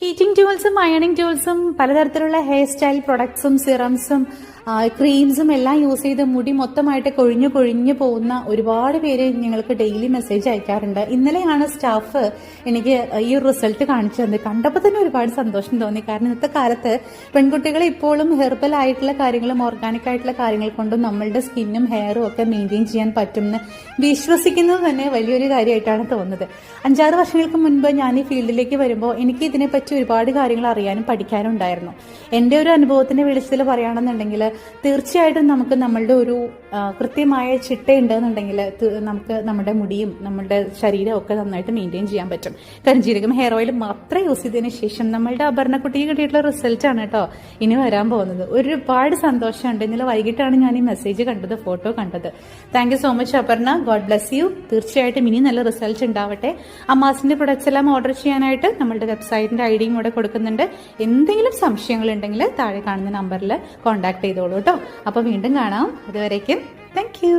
Heating ടൂൾസും ironing ടൂൾസും പലതരത്തിലുള്ള hair style പ്രൊഡക്ട്സും സിറംസും ക്രീംസും എല്ലാം use ചെയ്ത് മുടി മൊത്തമായിട്ട് കൊഴിഞ്ഞു പോകുന്ന ഒരുപാട് പേര് ഞങ്ങൾക്ക് ഡെയിലി മെസ്സേജ് അയക്കാറുണ്ട്. ഇന്നലെയാണ് സ്റ്റാഫ് എനിക്ക് ഈ റിസൾട്ട് കാണിച്ചു തന്നത്. കണ്ടപ്പോൾ തന്നെ ഒരുപാട് സന്തോഷം തോന്നി. കാരണം ഇന്നത്തെ കാലത്ത് പെൺകുട്ടികൾ ഇപ്പോഴും ഹെർബൽ ആയിട്ടുള്ള കാര്യങ്ങളും ഓർഗാനിക് ആയിട്ടുള്ള കാര്യങ്ങൾ കൊണ്ടും നമ്മളുടെ സ്കിന്നും ഹെയറും ഒക്കെ മെയിൻറ്റെയിൻ ചെയ്യാൻ പറ്റുമെന്ന് വിശ്വസിക്കുന്നത് തന്നെ വലിയൊരു കാര്യമായിട്ടാണ് തോന്നുന്നത്. 5-6 വർഷങ്ങൾക്ക് മുൻപ് ഞാൻ ഈ ഫീൽഡിലേക്ക് വരുമ്പോൾ എനിക്ക് ഇതിനെപ്പറ്റി ഒരുപാട് കാര്യങ്ങൾ അറിയാനും പഠിക്കാനും ഉണ്ടായിരുന്നു. എൻ്റെ ഒരു അനുഭവത്തിന്റെ വെളിച്ചത്തിൽ പറയുകയാണെന്നുണ്ടെങ്കിൽ തീർച്ചയായിട്ടും നമുക്ക് നമ്മളുടെ ഒരു കൃത്യമായ ചിട്ടയുണ്ടെന്നുണ്ടെങ്കിൽ നമുക്ക് നമ്മുടെ മുടിയും നമ്മുടെ ശരീരവും ഒക്കെ നന്നായിട്ട് മെയിൻറ്റെയിൻ ചെയ്യാൻ പറ്റും. കരിഞ്ജീരകം ഹെയർ ഓയിൽ മാത്രം യൂസ് ചെയ്തതിന് ശേഷം നമ്മളുടെ അപർണക്കുട്ടിക്ക് കിട്ടിയിട്ടുള്ള റിസൾട്ടാണ് കേട്ടോ ഇനി വരാൻ പോകുന്നത്. ഒരുപാട് സന്തോഷമുണ്ട്. ഇന്നലെ വൈകിട്ടാണ് ഞാൻ ഈ മെസ്സേജ് കണ്ടത്, ഫോട്ടോ കണ്ടത്. Thank you so much Aparna. God bless you. തീർച്ചയായിട്ടും ഇനി നല്ല റിസൾട്ട് ഉണ്ടാവട്ടെ. അമ്മാസിന്റെ പ്രൊഡക്ട്സ് എല്ലാം ഓർഡർ ചെയ്യാനായിട്ട് നമ്മളുടെ വെബ്സൈറ്റിന്റെ ഐഡിയും കൂടെ കൊടുക്കുന്നുണ്ട്. എന്തെങ്കിലും സംശയങ്ങൾ ഉണ്ടെങ്കിൽ താഴെ കാണുന്ന നമ്പറിൽ കോൺടാക്ട് ചെയ്തോളൂ കേട്ടോ. അപ്പോൾ വീണ്ടും കാണാം. അതുവരേക്കും താങ്ക് യു.